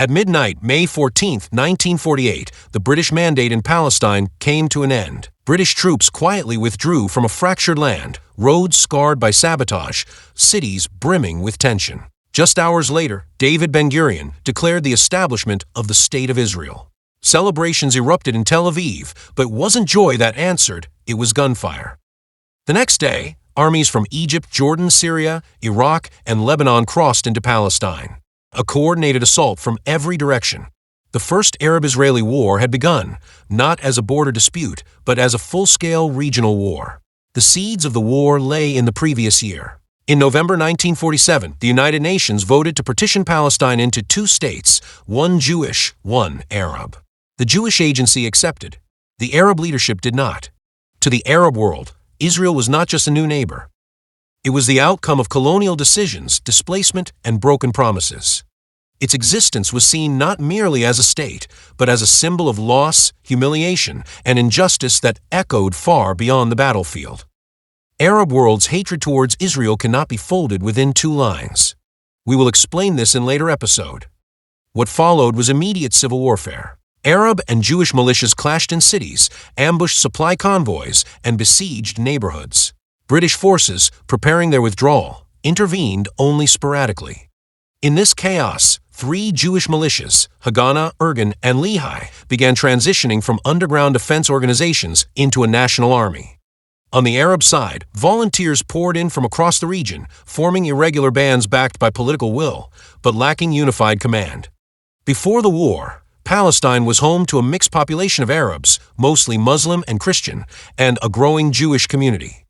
At midnight, May 14, 1948, the British mandate in Palestine came to an end. British troops quietly withdrew from a fractured land, roads scarred by sabotage, cities brimming with tension. Just hours later, David Ben-Gurion declared the establishment of the State of Israel. Celebrations erupted in Tel Aviv, but it wasn't joy that answered, it was gunfire. The next day, armies from Egypt, Jordan, Syria, Iraq, and Lebanon crossed into Palestine. A coordinated assault from every direction. The First Arab-Israeli War had begun, not as a border dispute, but as a full-scale regional war. The seeds of the war lay in the previous year. In November 1947, the United Nations voted to partition Palestine into two states, one Jewish, one Arab. The Jewish agency accepted. The Arab leadership did not. To the Arab world, Israel was not just a new neighbor. It was the outcome of colonial decisions, displacement, and broken promises. Its existence was seen not merely as a state, but as a symbol of loss, humiliation, and injustice that echoed far beyond the battlefield. Arab world's hatred towards Israel cannot be folded within two lines. We will explain this in later episode. What followed was immediate civil warfare. Arab and Jewish militias clashed in cities, ambushed supply convoys, and besieged neighborhoods. British forces, preparing their withdrawal, intervened only sporadically. In this chaos, three Jewish militias, Haganah, Irgun, and Lehi, began transitioning from underground defense organizations into a national army. On the Arab side, volunteers poured in from across the region, forming irregular bands backed by political will, but lacking unified command. Before the war, Palestine was home to a mixed population of Arabs, mostly Muslim and Christian, and a growing Jewish community.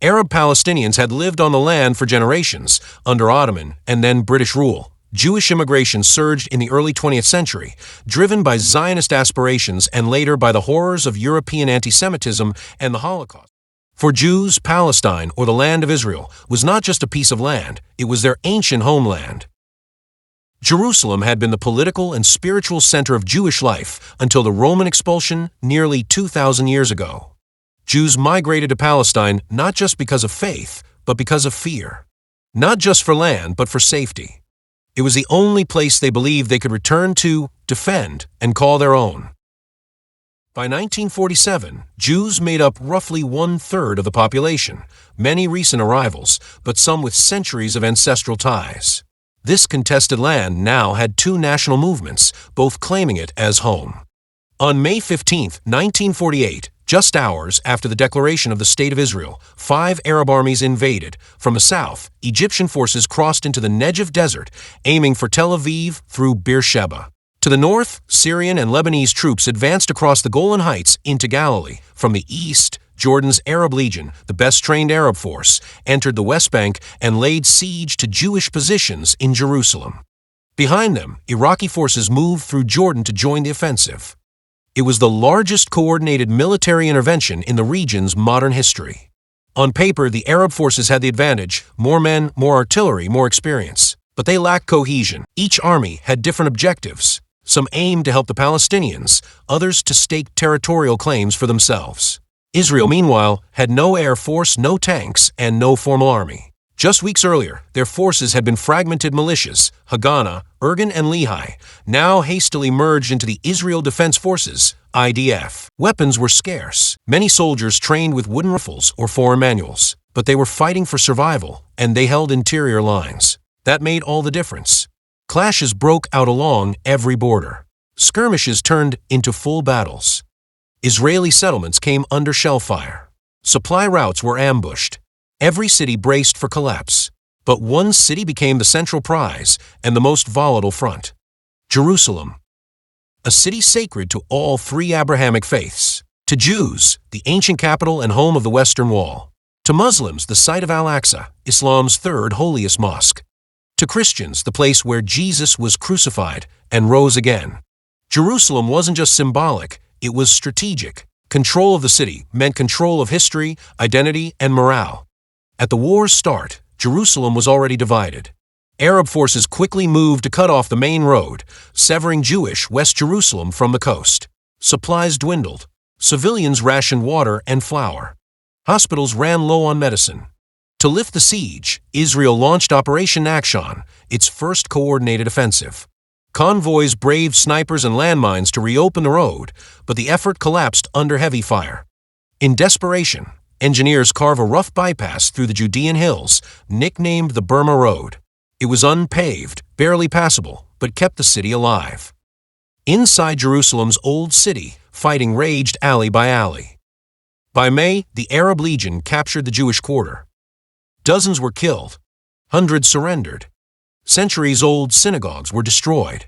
Arab Palestinians had lived on the land for generations, under Ottoman and then British rule. Jewish immigration surged in the early 20th century, driven by Zionist aspirations and later by the horrors of European anti-Semitism and the Holocaust. For Jews, Palestine, or the land of Israel, was not just a piece of land, it was their ancient homeland. Jerusalem had been the political and spiritual center of Jewish life until the Roman expulsion nearly 2,000 years ago. Jews migrated to Palestine not just because of faith, but because of fear. Not just for land, but for safety. It was the only place they believed they could return to, defend, and call their own. By 1947, Jews made up roughly one-third of the population, many recent arrivals, but some with centuries of ancestral ties. This contested land now had two national movements, both claiming it as home. On May 15, 1948, just hours after the declaration of the State of Israel, 5 Arab armies invaded. From the south, Egyptian forces crossed into the Negev desert, aiming for Tel Aviv through Beersheba. To the north, Syrian and Lebanese troops advanced across the Golan Heights into Galilee. From the east, Jordan's Arab Legion, the best-trained Arab force, entered the West Bank and laid siege to Jewish positions in Jerusalem. Behind them, Iraqi forces moved through Jordan to join the offensive. It was the largest coordinated military intervention in the region's modern history. On paper, the Arab forces had the advantage: more men, more artillery, more experience. But they lacked cohesion. Each army had different objectives. Some aimed to help the Palestinians, others to stake territorial claims for themselves. Israel, meanwhile, had no air force, no tanks, and no formal army. Just weeks earlier, their forces had been fragmented militias, Haganah, Irgun, and Lehi, now hastily merged into the Israel Defense Forces, IDF. Weapons were scarce. Many soldiers trained with wooden rifles or foreign manuals, but they were fighting for survival, and they held interior lines. That made all the difference. Clashes broke out along every border. Skirmishes turned into full battles. Israeli settlements came under shell fire. Supply routes were ambushed. Every city braced for collapse. But one city became the central prize and the most volatile front: Jerusalem. A city sacred to all three Abrahamic faiths. To Jews, the ancient capital and home of the Western Wall. To Muslims, the site of Al-Aqsa, Islam's third holiest mosque. To Christians, the place where Jesus was crucified and rose again. Jerusalem wasn't just symbolic, it was strategic. Control of the city meant control of history, identity, and morale. At the war's start, Jerusalem was already divided. Arab forces quickly moved to cut off the main road, severing Jewish West Jerusalem from the coast. Supplies dwindled. Civilians rationed water and flour. Hospitals ran low on medicine. To lift the siege, Israel launched Operation Action, its first coordinated offensive. Convoys braved snipers and landmines to reopen the road, but the effort collapsed under heavy fire. In desperation, engineers carve a rough bypass through the Judean hills, nicknamed the Burma Road. It was unpaved, barely passable, but kept the city alive. Inside Jerusalem's Old City, fighting raged alley by alley. By May, the Arab Legion captured the Jewish quarter. Dozens were killed. Hundreds surrendered. Centuries-old synagogues were destroyed.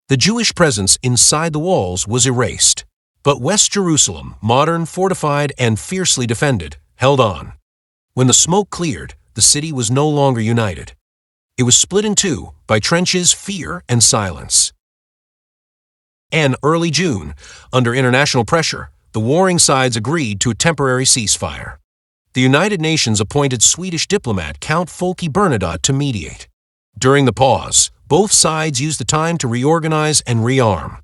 The Jewish presence inside the walls was erased. But West Jerusalem, modern, fortified, and fiercely defended, held on. When the smoke cleared, the city was no longer united. It was split in two by trenches, fear, and silence. In early June, under international pressure, the warring sides agreed to a temporary ceasefire. The United Nations appointed Swedish diplomat Count Folke Bernadotte to mediate. During the pause, both sides used the time to reorganize and rearm.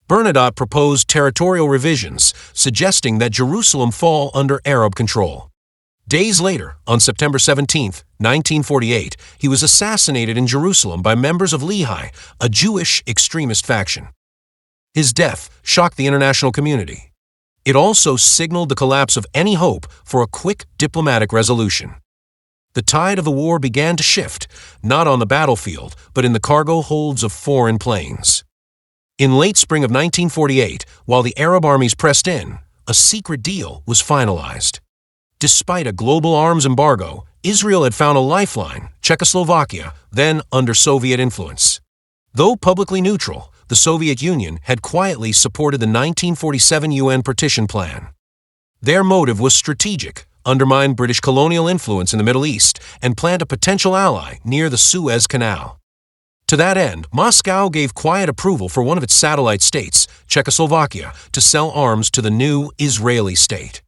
Bernadotte proposed territorial revisions, suggesting that Jerusalem fall under Arab control. Days later, on September 17, 1948, he was assassinated in Jerusalem by members of Lydda, a Jewish extremist faction. His death shocked the international community. It also signaled the collapse of any hope for a quick diplomatic resolution. The tide of the war began to shift, not on the battlefield, but in the cargo holds of foreign planes. In late spring of 1948, while the Arab armies pressed in, a secret deal was finalized. Despite a global arms embargo, Israel had found a lifeline, Czechoslovakia, then under Soviet influence. Though publicly neutral, the Soviet Union had quietly supported the 1947 UN partition plan. Their motive was strategic: undermine British colonial influence in the Middle East and plant a potential ally near the Suez Canal. To that end, Moscow gave quiet approval for one of its satellite states, Czechoslovakia, to sell arms to the new Israeli state.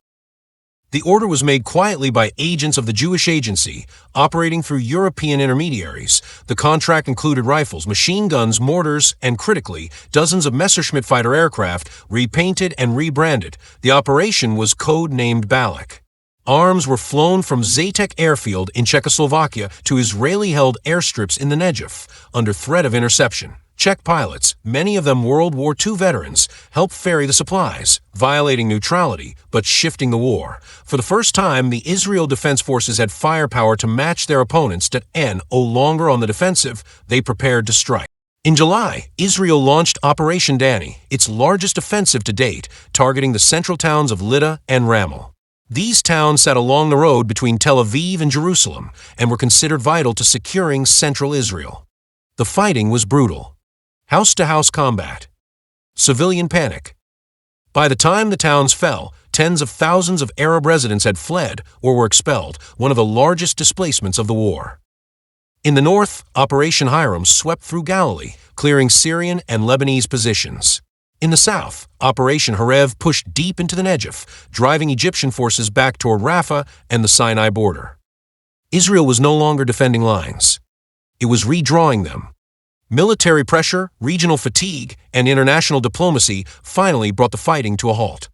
The order was made quietly by agents of the Jewish Agency, operating through European intermediaries. The contract included rifles, machine guns, mortars, and critically, dozens of Messerschmitt fighter aircraft, repainted and rebranded. The operation was code-named Balak. Arms were flown from Zatek airfield in Czechoslovakia to Israeli-held airstrips in the Negev, under threat of interception. Czech pilots, many of them World War II veterans, helped ferry the supplies, violating neutrality but shifting the war. For the first time, the Israel Defense Forces had firepower to match their opponents that, no longer on the defensive, they prepared to strike. In July, Israel launched Operation Danny, its largest offensive to date, targeting the central towns of Lydda and Ramle. These towns sat along the road between Tel Aviv and Jerusalem and were considered vital to securing central Israel. The fighting was brutal. House-to-house combat. Civilian panic. By the time the towns fell, tens of thousands of Arab residents had fled or were expelled, one of the largest displacements of the war. In the north, Operation Hiram swept through Galilee, clearing Syrian and Lebanese positions. In the south, Operation Harev pushed deep into the Negev, driving Egyptian forces back toward Rafah and the Sinai border. Israel was no longer defending lines. It was redrawing them. Military pressure, regional fatigue, and international diplomacy finally brought the fighting to a halt.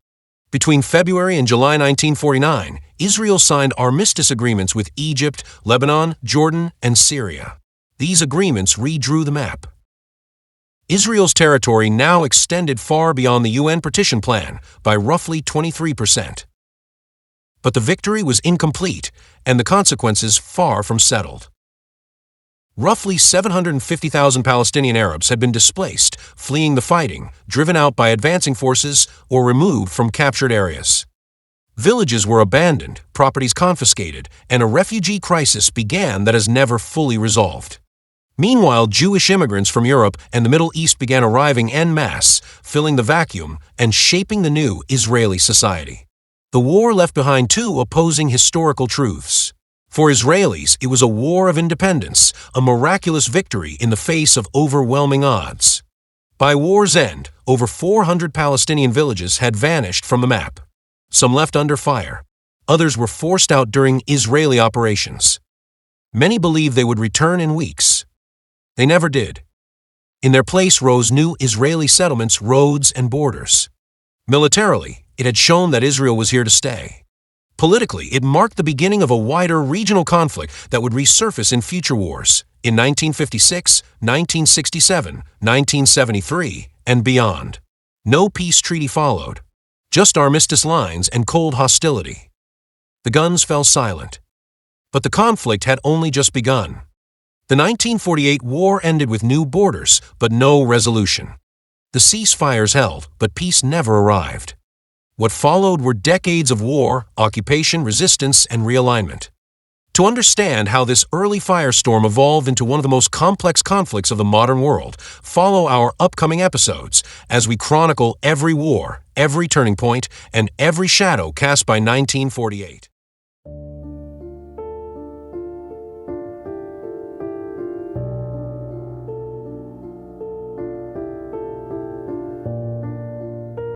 Between February and July 1949, Israel signed armistice agreements with Egypt, Lebanon, Jordan, and Syria. These agreements redrew the map. Israel's territory now extended far beyond the UN partition plan by roughly 23%. But the victory was incomplete, and the consequences far from settled. Roughly 750,000 Palestinian Arabs had been displaced, fleeing the fighting, driven out by advancing forces, or removed from captured areas. Villages were abandoned, properties confiscated, and a refugee crisis began that has never fully resolved. Meanwhile, Jewish immigrants from Europe and the Middle East began arriving en masse, filling the vacuum and shaping the new Israeli society. The war left behind two opposing historical truths. For Israelis, it was a war of independence, a miraculous victory in the face of overwhelming odds. By war's end, over 400 Palestinian villages had vanished from the map. Some left under fire. Others were forced out during Israeli operations. Many believed they would return in weeks. They never did. In their place rose new Israeli settlements, roads, and borders. Militarily, it had shown that Israel was here to stay. Politically, it marked the beginning of a wider regional conflict that would resurface in future wars in 1956, 1967, 1973, and beyond. No peace treaty followed, just armistice lines and cold hostility. The guns fell silent. But the conflict had only just begun. The 1948 war ended with new borders, but no resolution. The ceasefires held, but peace never arrived. What followed were decades of war, occupation, resistance, and realignment. To understand how this early firestorm evolved into one of the most complex conflicts of the modern world, follow our upcoming episodes as we chronicle every war, every turning point, and every shadow cast by 1948.